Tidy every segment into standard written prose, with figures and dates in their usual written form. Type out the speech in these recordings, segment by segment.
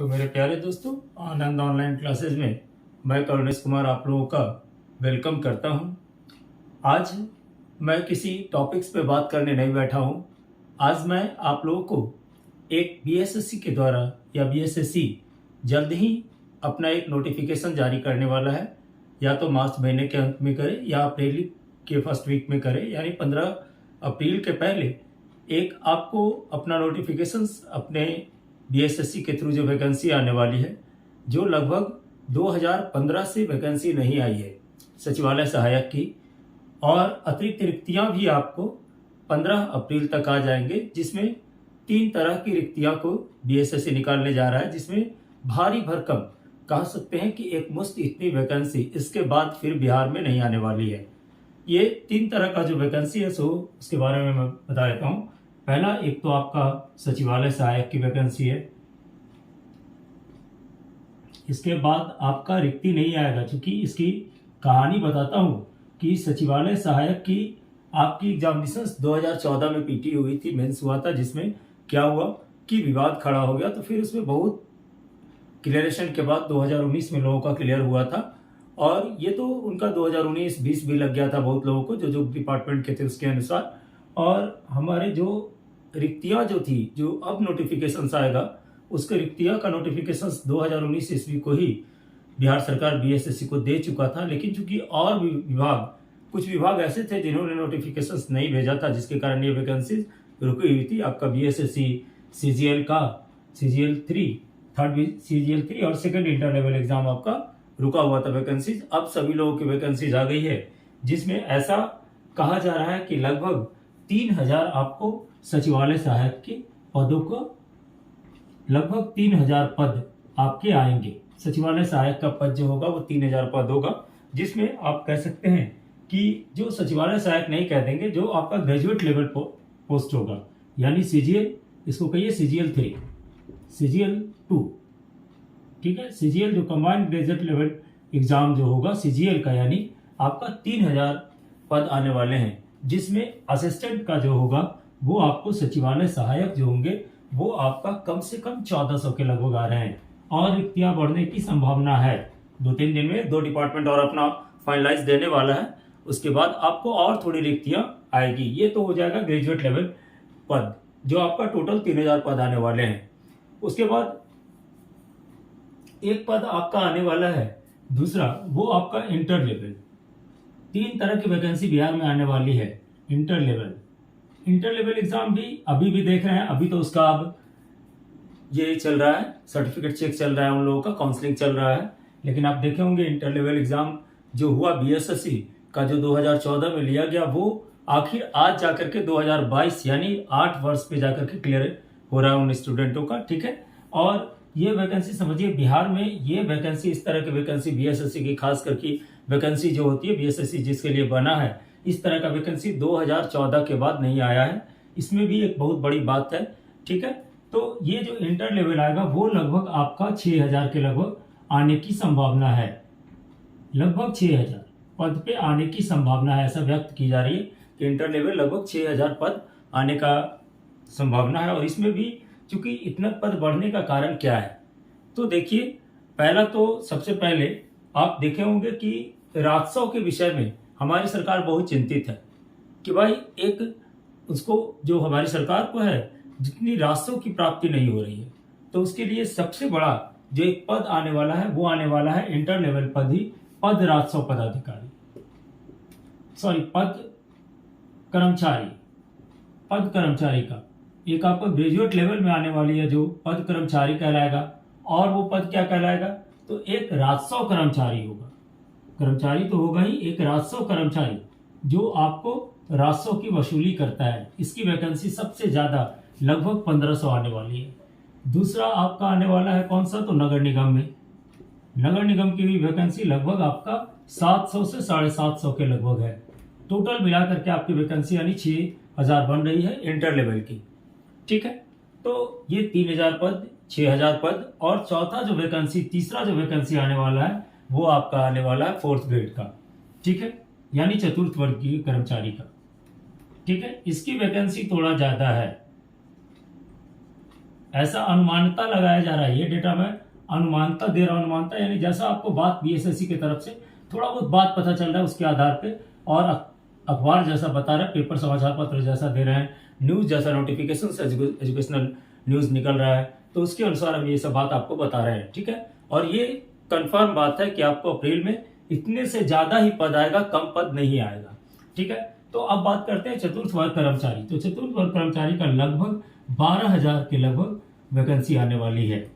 तो मेरे प्यारे दोस्तों, आनंद ऑनलाइन क्लासेस में मैं करुणेश कुमार आप लोगों का वेलकम करता हूं। आज मैं किसी टॉपिक्स पे बात करने नहीं बैठा हूं। आज मैं आप लोगों को एक बीएसएससी के द्वारा या बीएसएससी जल्द ही अपना एक नोटिफिकेशन जारी करने वाला है। या तो मार्च महीने के अंत में करे या अप्रैल के फर्स्ट वीक में करे, यानी 15 अप्रैल के पहले एक आपको अपना नोटिफिकेशन अपने बीएसएससी के थ्रू जो वैकेंसी आने वाली है, जो लगभग 2015 से वैकेंसी नहीं आई है सचिवालय सहायक की, और अतिरिक्त रिक्तियां भी आपको 15 अप्रैल तक आ जाएंगे, जिसमें 3 तरह की रिक्तियां को बीएसएससी निकालने जा रहा है, जिसमें भारी भरकम कह सकते हैं कि एक मुश्त इतनी वैकेंसी इसके बाद फिर बिहार में नहीं आने वाली है। ये 3 तरह का जो वैकेंसी है सो उसके बारे में मैं बता देता हूँ। पहला, एक तो आपका सचिवालय सहायक की वैकेंसी है। इसके बाद आपका रिक्ति नहीं आएगा, क्योंकि इसकी कहानी बताता हूँ कि सचिवालय सहायक की आपकी एग्जामिनेशन 2014 में पीटी हुई थी, मेंस हुआ था, जिसमें क्या हुआ कि विवाद खड़ा हो गया। तो फिर उसमें बहुत क्लियरेशन के बाद 2019 में लोगों का क्लियर हुआ था, और ये तो उनका 2019-20 भी लग गया था बहुत लोगों को, जो डिपार्टमेंट के थे उसके अनुसार। और हमारे जो रिक्तियां जो थी, जो अब नोटिफिकेशन आएगा, उसके रिक्तियां का नोटिफिकेशन 2019 ईस्वी को ही बिहार सरकार बीएसएससी को दे चुका था। लेकिन चूंकि और भी कुछ विभाग ऐसे थे जिन्होंने नोटिफिकेशन नहीं भेजा था, जिसके कारण ये वैकेंसी रुकी हुई थी। आपका बीएसएससी सीजीएल का सीजीएल 3 और सेकंड इंटर लेवल एग्जाम आपका रुका हुआ था वैकेंसीज। अब सभी लोगों की वैकेंसीज आ गई है, जिसमें ऐसा कहा जा रहा है कि लगभग 3000 आपको सचिवालय सहायक के पदों को, लगभग 3000 पद आपके आएंगे। सचिवालय सहायक का पद जो होगा वो 3000 पद होगा, जिसमें आप कह सकते हैं कि जो सचिवालय सहायक नहीं कह देंगे, जो आपका ग्रेजुएट लेवल पोस्ट होगा, यानी सीजीएल, इसको कहिए सीजीएल 3, सीजीएल 2, ठीक है। सीजीएल जो कंबाइंड ग्रेजुएट लेवल एग्जाम जो होगा सीजीएल का, यानी आपका 3000 पद आने वाले हैं, जिसमें असिस्टेंट का जो होगा वो आपको सचिवालय सहायक जो होंगे वो आपका कम से कम 1400 के लगभग आ रहे हैं, और रिक्तियां बढ़ने की संभावना है। 2-3 दिन में 2 डिपार्टमेंट और अपना फाइनलाइज देने वाला है, उसके बाद आपको और थोड़ी रिक्तियां आएगी। ये तो हो जाएगा ग्रेजुएट लेवल पद, जो आपका टोटल 3000 पद आने वाले हैं। उसके बाद एक पद आपका आने वाला है दूसरा, वो आपका इंटर लेवल। 3 तरह की वैकेंसी बिहार में आने वाली है। इंटर लेवल एग्जाम भी अभी भी देख रहे हैं, अभी तो उसका अब ये चल रहा है, सर्टिफिकेट चेक चल रहा है, उन लोगों का काउंसलिंग चल रहा है। लेकिन आप देखे होंगे इंटर लेवल एग्जाम जो हुआ बीएसएससी का, जो 2014 में लिया गया, वो आखिर आज जाकर के 2022 यानी 8 वर्ष पे जाकर के क्लियर हो रहा है उन स्टूडेंटों का, ठीक है। और ये वैकेंसी समझिए, बिहार में ये वैकेंसी, इस तरह की वैकेंसी बीएसएससी की खास करके वैकेंसी जो होती है, बीएसएससी जिसके लिए बना है, इस तरह का वैकेंसी 2014 के बाद नहीं आया है। इसमें भी एक बहुत बड़ी बात है, ठीक है। तो ये जो इंटर लेवल आएगा वो लगभग आपका 6000 के लगभग आने की संभावना है। लगभग 6000 पद पे आने की संभावना है, ऐसा व्यक्त की जा रही है कि इंटर लेवल लगभग 6000 पद आने का संभावना है। और इसमें भी चूंकि इतना पद बढ़ने का कारण क्या है, तो देखिए, पहला तो सबसे पहले आप देखे होंगे कि राजस्व के विषय में हमारी सरकार बहुत चिंतित है कि भाई एक उसको, जो हमारी सरकार को है, जितनी राजस्व की प्राप्ति नहीं हो रही है, तो उसके लिए सबसे बड़ा जो एक पद आने वाला है वो आने वाला है इंटर लेवल पद ही, पद राजस्व पदाधिकारी, पद कर्मचारी का एक आपका ग्रेजुएट लेवल में आने वाली है, जो पद कर्मचारी कहलाएगा। और वो पद क्या कहलाएगा, तो एक राजस्व कर्मचारी होगा। कर्मचारी तो होगा ही, एक राजस्व कर्मचारी जो आपको राजस्व की वसूली करता है। इसकी वैकेंसी सबसे ज्यादा लगभग 1500 आने वाली है। दूसरा आपका आने वाला है कौन सा, तो नगर निगम में। नगर निगम की भी वैकेंसी लगभग आपका 700 से 750 के लगभग है। टोटल मिलाकर के आपकी वैकेंसी यानी 6000 बन रही है इंटर लेवल की, ठीक है। तो ये 3000 पद, 6000 पद, और तीसरा जो वैकेंसी आने वाला है वो आपका आने वाला है 4th ग्रेड का, ठीक है, यानी 4th वर्गीय कर्मचारी का, ठीक है। इसकी वैकेंसी थोड़ा ज्यादा है। ऐसा अनुमानता लगाया जा रहा है, ये डेटा मैं अनुमानता दे रहा हूँ। अनुमानता यानी जैसा आपको बात बीएसएससी की तरफ से थोड़ा बहुत बात पता चल रहा है उसके आधार पे, और अखबार जैसा बता रहा है, पेपर समाचार पत्र जैसा दे रहे हैं, न्यूज़ जैसा नोटिफिकेशन से एजुकेशनल न्यूज़ निकल रहा है, तो उसके अनुसार हम ये सब बात आपको बता रहे हैं। ठीक है, और ये कंफर्म बात है कि आपको अप्रैल में इतने से ज़्यादा ही पद आएगा, कम पद नहीं आएगा। ठीक है, तो अब बात करते हैं चतुर्थ वर्ग कर्मचारी। तो चतुर्थ वर्ग कर्मचारी का लगभग 12,000 के लगभग वैकेंसी आने वाली है।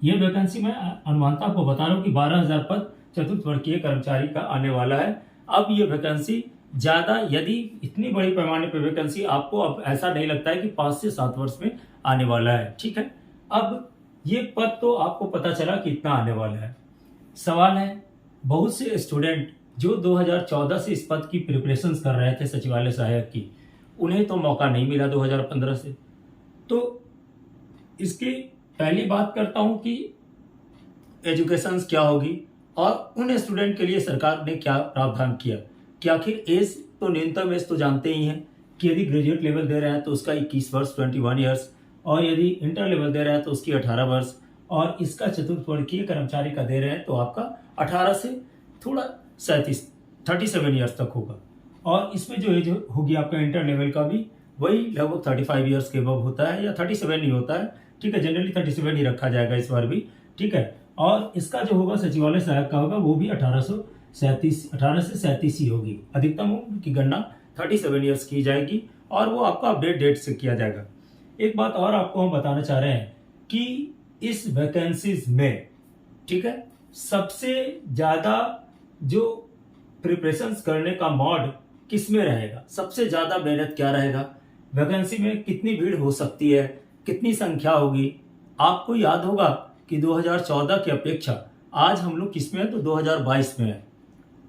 ये वैकेंसी मैं अनुमानता आपको बता रहा हूँ कि 12,000 पद चतुर्थ वर्गीय कर्मचारी का आने वाला है। अब ये वैकेंसी ज़्यादा, यदि इतनी बड़ी पैमाने पर वैकेंसी आपको अब ऐसा नहीं लगता है कि 5 से 7 वर्ष में आने वाला है। ठीक है, अब ये पद तो आपको पता चला कि इतना आने वाला है। सवाल है, बहुत से स्टूडेंट जो 2014 से इस पद की प्रिपरेशंस कर रहे थे सचिवालय सहायक की, उन्हें तो मौका नहीं मिला 2015 से। तो इसकी पहली बात करता हूं कि एजुकेशंस क्या होगी और उन स्टूडेंट के लिए सरकार ने क्या प्रावधान किया कि आखिर एज तो न्यूनतम एज तो जानते ही हैं कि यदि ग्रेजुएट लेवल दे रहे हैं तो उसका 21 वर्ष 21 ईयर्स, और यदि इंटर लेवल दे रहे हैं तो उसकी 18 वर्ष, और इसका चतुर्थ वर्गीय कर्मचारी का दे रहे हैं तो आपका 18 से थोड़ा 37 ईयर्स तक होगा। और इसमें जो एज होगी आपका इंटर लेवल का भी वही लगभग 35 ईयर्स के अबव होता है, या 37 ही होता है। ठीक है, जनरली 37 ही रखा जाएगा इस बार भी। ठीक है, और इसका जो होगा सचिवालय सहायक का होगा वो भी 18 से 37 ही होगी। अधिकतम उम्र की गणना 37 ईयर्स की जाएगी और वो आपका अपडेट डेट से किया जाएगा। एक बात और आपको हम बताना चाह रहे हैं कि इस वैकेंसीज में, ठीक है, सबसे ज्यादा जो प्रिपरेशंस करने का मोड किस में रहेगा, सबसे ज्यादा मेहनत क्या रहेगा, वैकेंसी में कितनी भीड़ हो सकती है, कितनी संख्या होगी। आपको याद होगा कि 2014 की अपेक्षा आज हम लोग किस में है, तो 2022 में है।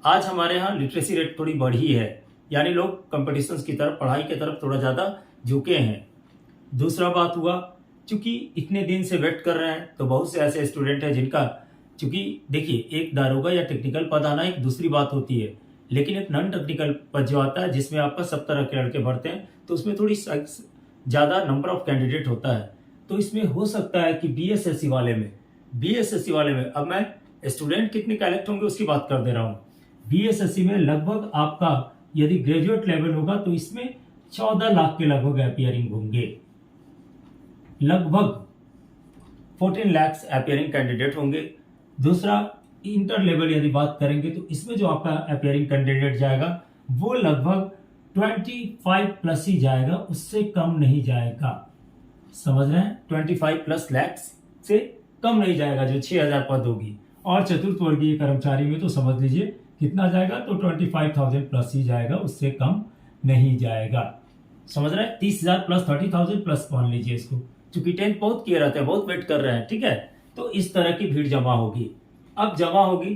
आज हमारे यहाँ लिटरेसी रेट थोड़ी बढ़ी है, यानी लोग कंपटीशंस की तरफ, पढ़ाई की तरफ थोड़ा ज़्यादा झुके हैं। दूसरा बात हुआ, चूंकि इतने दिन से वेट कर रहे हैं तो बहुत से ऐसे स्टूडेंट हैं जिनका, चूंकि देखिए एक दारोगा या टेक्निकल पद आना एक दूसरी बात होती है, लेकिन एक नॉन टेक्निकल पद जो आता है जिसमें आपका सब तरह के लड़के भरते हैं तो उसमें थोड़ी ज़्यादा नंबर ऑफ कैंडिडेट होता है। तो इसमें हो सकता है कि बीएसएससी वाले में अब मैं स्टूडेंट कितने कलेक्ट होंगे उसकी बात कर दे रहा हूँ। बीएसएससी में लगभग आपका यदि ग्रेजुएट लेवल होगा तो इसमें 14 लाख के लगभग अपीयरिंग होंगे, लगभग 14 लाख अपीयरिंग कैंडिडेट होंगे। दूसरा, इंटर लेवल यदि बात करेंगे तो इसमें जो आपका अपीयरिंग कैंडिडेट जाएगा वो लगभग 25 प्लस ही जाएगा, उससे कम नहीं जाएगा। समझ रहे हैं, 25 प्लस लैक्स से कम नहीं जाएगा जो 6,000 पद होगी। और चतुर्थ वर्गीय कर्मचारी में तो समझ लीजिए कितना जाएगा, तो 25,000 प्लस ही जाएगा, उससे कम नहीं जाएगा। समझ रहे हैं, 30,000 प्लस 30,000 प्लस मान लीजिए इसको, क्योंकि 10th बहुत किए रहते हैं, बहुत वेट कर रहे हैं। ठीक है, तो इस तरह की भीड़ जमा होगी। अब जमा होगी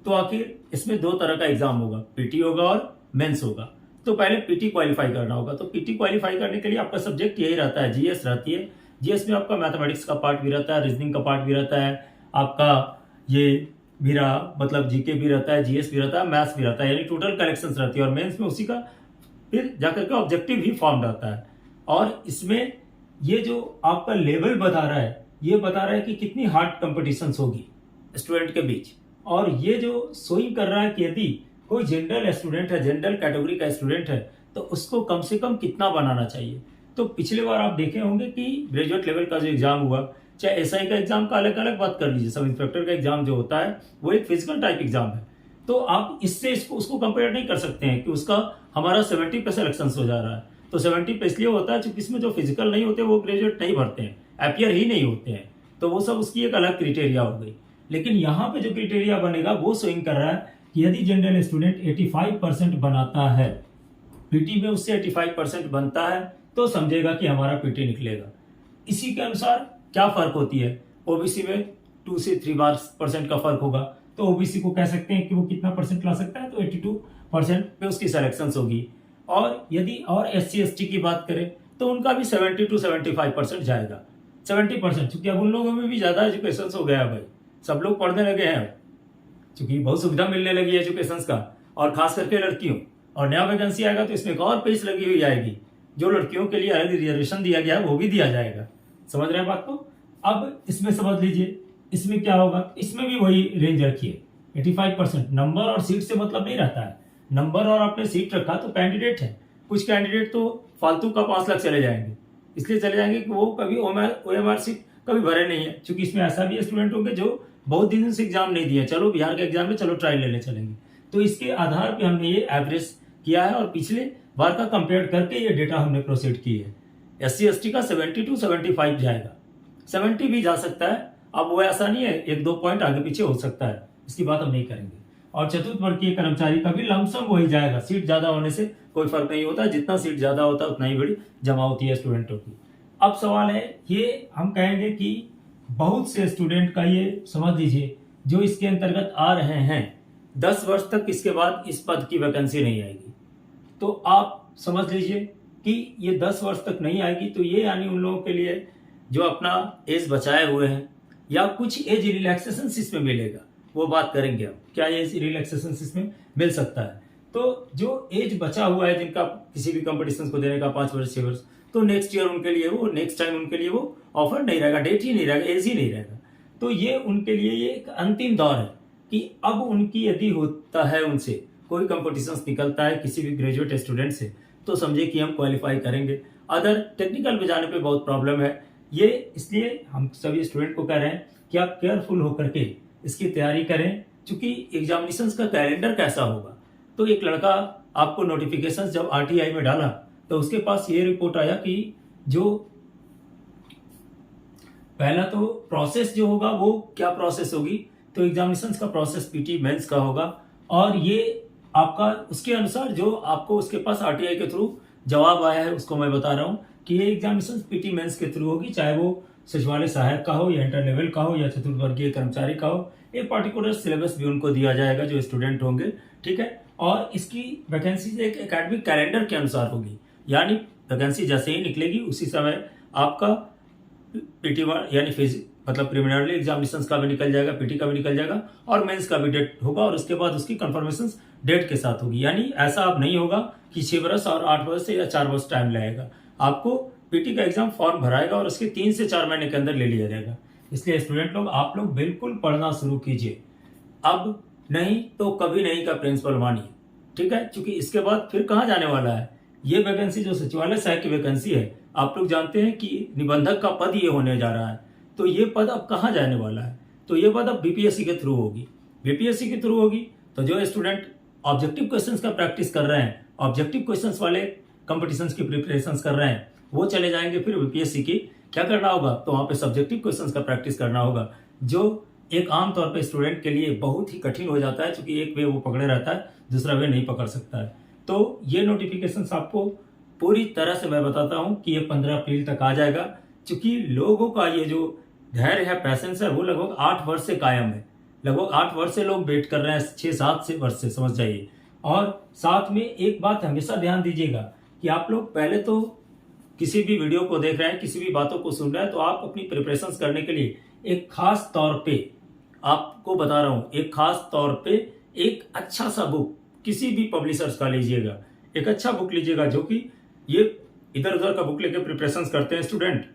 तो आखिर इसमें 2 तरह का एग्जाम होगा, पीटी होगा और मेंस होगा। तो पहले पीटी क्वालिफाई करना होगा। तो पीटी क्वालिफाई करने के लिए आपका सब्जेक्ट यही रहता है, जीएस रहती है। जीएस में आपका मैथमेटिक्स का पार्ट भी रहता है, रीजनिंग का पार्ट भी रहता है, आपका ये भी रहा, मतलब जीके भी रहता है, जीएस भी रहता है, मैथ्स भी रहता है, यानी टोटल कलेक्शंस रहती है। और मेंस में उसी का फिर जाकर के ऑब्जेक्टिव ही फॉर्म रहता है। और इसमें ये जो आपका लेवल बता रहा है, ये बता रहा है कि कितनी हार्ड कंपटीशंस होगी स्टूडेंट के बीच। और ये जो शोइंग कर रहा है कि यदि कोई जनरल स्टूडेंट है, जनरल कैटेगरी का स्टूडेंट है, तो उसको कम से कम कितना बनाना चाहिए। तो पिछले बार आप देखे होंगे कि ग्रेजुएट लेवल का जो एग्जाम हुआ, चाहे एसआई का एग्जाम का अलग अलग बात कर लीजिए, सब इंस्पेक्टर का एग्जाम जो होता है वो एक फिजिकल टाइप एग्जाम है। तो आप इससे उसको कंपेयर नहीं कर सकते हैं कि उसका हमारा 70 पे सिलेक्शन हो जा रहा है। तो 70 पे इसलिए होता है क्योंकि इसमें जो फिजिकल नहीं होते वो ग्रेजुएट नहीं भरते हैं, अपीयर ही नहीं होते हैं। तो वो सब उसकी एक अलग क्राइटेरिया हो गई। लेकिन यहाँ पे जो क्राइटेरिया बनेगा वो शोइंग कर रहा है कि यदि जनरल स्टूडेंट 85% बनाता है, पीटी में उससे 85% बनता है, तो समझेगा कि हमारा पीटी निकलेगा। इसी के अनुसार क्या फर्क होती है, ओबीसी में 2 से 3% का फर्क होगा। तो ओबीसी को कह सकते हैं कि वो कितना परसेंट ला सकता है, तो 82% पे उसकी सिलेक्शन होगी। और यदि और एससी एसटी की बात करें तो उनका भी 70 to 75% जाएगा। 70%, चूंकि अब उन लोगों में भी ज्यादा एजुकेशन हो गया भाई, सब लोग पढ़ने लगे हैं, क्योंकि बहुत सुविधा मिलने लगी एजुकेशन का, और खास करके लड़कियों। और नया वैकेंसी आएगा तो इसमें एक और पेज लगी हुई आएगी, जो लड़कियों के लिए अलग रिजर्वेशन दिया गया है वो भी दिया जाएगा। समझ रहे हैं बात को। अब इसमें समझ लीजिए, इसमें क्या होगा, इसमें भी वही रेंज रखिए 85%। नंबर और सीट से मतलब नहीं रहता है, नंबर और आपने सीट रखा तो कैंडिडेट है, कुछ कैंडिडेट तो फालतू का 5 लाख चले जाएंगे, इसलिए चले जाएंगे कि वो कभी OMR सीट कभी भरे नहीं है, क्योंकि इसमें ऐसा भी स्टूडेंट होंगे जो बहुत दिन से एग्जाम नहीं दिया, चलो बिहार के एग्जाम में चलो ट्राई लेने चलेंगे। तो इसके आधार पे हमने ये एवरेज किया है और पिछले बार का कंपेयर करके ये डेटा हमने प्रोसीड की है। SC ST का 70 to 75 जाएगा, 70 भी जा सकता है, अब वो ऐसा नहीं है, 1-2 पॉइंट आगे पीछे हो सकता है, इसकी बात हम नहीं करेंगे। और चतुर्थ वर्गीय कर्मचारी का भी लमसम वही जाएगा, सीट ज्यादा होने से कोई फर्क नहीं होता, जितना सीट ज्यादा होता है उतना ही बड़ी जमा होती है स्टूडेंटों की। अब सवाल है, ये हम कहेंगे कि बहुत से स्टूडेंट का ये समझ लीजिए जो इसके अंतर्गत आ रहे हैं 10 वर्ष तक इसके बाद इस पद की वैकेंसी नहीं आएगी, तो आप समझ लीजिए कि ये 10 वर्ष तक नहीं आएगी, तो ये यानी उन लोगों के लिए जो अपना एज बचाए हुए हैं या कुछ एज रिलैक्सेशन इसमें मिलेगा, वो बात करेंगे हम, क्या एज रिलैक्सेशन इसमें मिल सकता है। तो जो एज बचा हुआ है जिनका किसी भी कंपटीशन को देने का 5 वर्ष 6 वर्ष, तो नेक्स्ट ईयर उनके लिए वो नेक्स्ट टाइम उनके लिए वो ऑफर नहीं रहेगा, डेट ही नहीं रहेगा, एज ही नहीं रहेगा। तो ये उनके लिए ये एक अंतिम दौर है कि अब उनकी यदि होता है उनसे कोई कंपटीशन निकलता है किसी भी ग्रेजुएट स्टूडेंट से, तो समझे कि हम क्वालिफाई करेंगे। अदर टेक्निकल में जाने पे बहुत प्रॉब्लम है, ये इसलिए हम सभी स्टूडेंट को कह रहे हैं कि आप केयरफुल होकर के इसकी तैयारी करें, क्योंकि एग्जामिनेशंस का कैलेंडर कैसा होगा। तो एक लड़का आपको नोटिफिकेशन जब RTI में डाला तो उसके पास ये रिपोर्ट आया कि जो पहला तो प्रोसेस जो होगा वो क्या प्रोसेस होगी, तो एग्जामिनेशंस का प्रोसेस PT मेंस का होगा, और ये आपका उसके अनुसार जो आपको उसके पास RTI के थ्रू जवाब आया है उसको मैं बता रहा हूँ कि ये एग्जामिनेशन PT मेंस के थ्रू होगी, चाहे वो सचिवालय सहायक का हो या इंटर लेवल का हो या चतुर्थ वर्गीय कर्मचारी का हो। एक पर्टिकुलर सिलेबस भी उनको दिया जाएगा जो स्टूडेंट होंगे, ठीक है। और इसकी वैकेंसी एक एकेडमिक कैलेंडर के अनुसार होगी, यानी वैकेंसी जैसे ही निकलेगी उसी समय आपका PT1 यानी मतलब प्रिलिमिनरी एग्जामिनेशन का भी निकल जाएगा, PT का भी निकल जाएगा और मेंस का भी डेट होगा, और उसके बाद उसकी कंफर्मेशन डेट के साथ होगी। यानी ऐसा अब नहीं होगा कि 6 वर्ष और 8 वर्ष या 4 वर्ष टाइम लगेगा, आपको PT का एग्जाम फॉर्म भराएगा और उसके 3 से 4 महीने के अंदर ले लिया जाएगा। इसलिए स्टूडेंट लोग आप लोग बिल्कुल पढ़ना शुरू कीजिए, अब नहीं तो कभी नहीं का प्रिंसिपल मानिए, ठीक है, क्योंकि इसके बाद फिर कहाँ जाने वाला है। ये वैकेंसी जो सचिवालय सहायक की वैकेंसी है, आप लोग जानते हैं कि निबंधक का पद ये होने जा रहा है, तो ये पद अब कहाँ जाने वाला है, तो ये पद अब BPSC के थ्रू होगी। BPSC के थ्रू होगी तो जो स्टूडेंट ऑब्जेक्टिव क्वेश्चंस का प्रैक्टिस कर रहे हैं, ऑब्जेक्टिव क्वेश्चंस वाले कंपटीशंस की प्रिपरेशंस कर रहे हैं, वो चले जाएंगे फिर BPSC की। क्या करना होगा, तो वहाँ पे सब्जेक्टिव क्वेश्चंस का प्रैक्टिस करना होगा, जो एक आम तौर पे स्टूडेंट के लिए बहुत ही कठिन हो जाता है, क्योंकि एक वे वो पकड़े रहता है, दूसरा वे नहीं पकड़ सकता है। तो ये नोटिफिकेशंस आपको पूरी तरह से मैं बताता हूँ कि ये 15 अप्रैल तक आ जाएगा, क्योंकि लोगों का ये जो धैर्य है, पैसेंस है, वो लगभग 8 वर्ष से कायम है, लगभग 8 वर्ष से लोग वेट कर रहे हैं, 6-7 से वर्ष से समझ जाइए। और साथ में एक बात हमेशा ध्यान दीजिएगा कि आप लोग पहले तो किसी भी वीडियो को देख रहे हैं, किसी भी बातों को सुन रहे हैं, तो आप अपनी प्रिपरेशंस करने के लिए एक खास तौर पे आपको बता रहा हूँ, एक खास तौर पे एक अच्छा सा बुक किसी भी पब्लिशर्स का लीजिएगा, एक अच्छा बुक लीजिएगा, जो कि ये इधर उधर का बुक लेके प्रिपरेशंस करते हैं स्टूडेंट,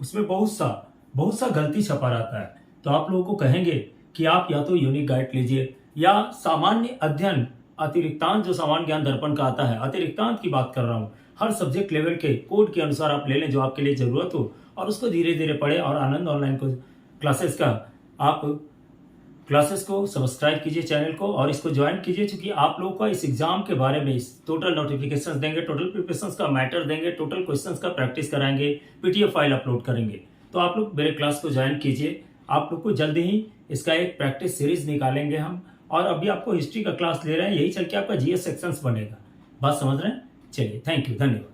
उसमें बहुत सा गलती छपा रहता है। तो आप लोगों को कहेंगे कि आप या तो यूनिक गाइड लीजिए या सामान्य अध्ययन अतिरिक्तांत, जो सामान्य ज्ञान दर्पण का आता है, अतिरिक्तांत की बात कर रहा हूँ, हर सब्जेक्ट लेवल के कोड के अनुसार आप ले लें जो आपके लिए जरूरत हो, और उसको धीरे धीरे पढ़ें। और आनंद ऑनलाइन को क्लासेस का आप क्लासेस को सब्सक्राइब कीजिए चैनल को, और इसको ज्वाइन कीजिए, क्योंकि आप लोगों का इस एग्जाम के बारे में टोटल नोटिफिकेशंस देंगे, टोटल प्रिपरेशंस का मैटर देंगे, टोटल क्वेश्चंस का प्रैक्टिस कराएंगे, PDF फाइल अपलोड करेंगे। तो आप लोग मेरे क्लास को ज्वाइन कीजिए, आप लोग को जल्दी ही इसका एक प्रैक्टिस सीरीज निकालेंगे हम, और अभी आपको हिस्ट्री का क्लास ले रहे हैं, यही चल के आपका GS सेक्शंस बनेगा। बात समझ रहे हैं? चलिए, थैंक यू, धन्यवाद।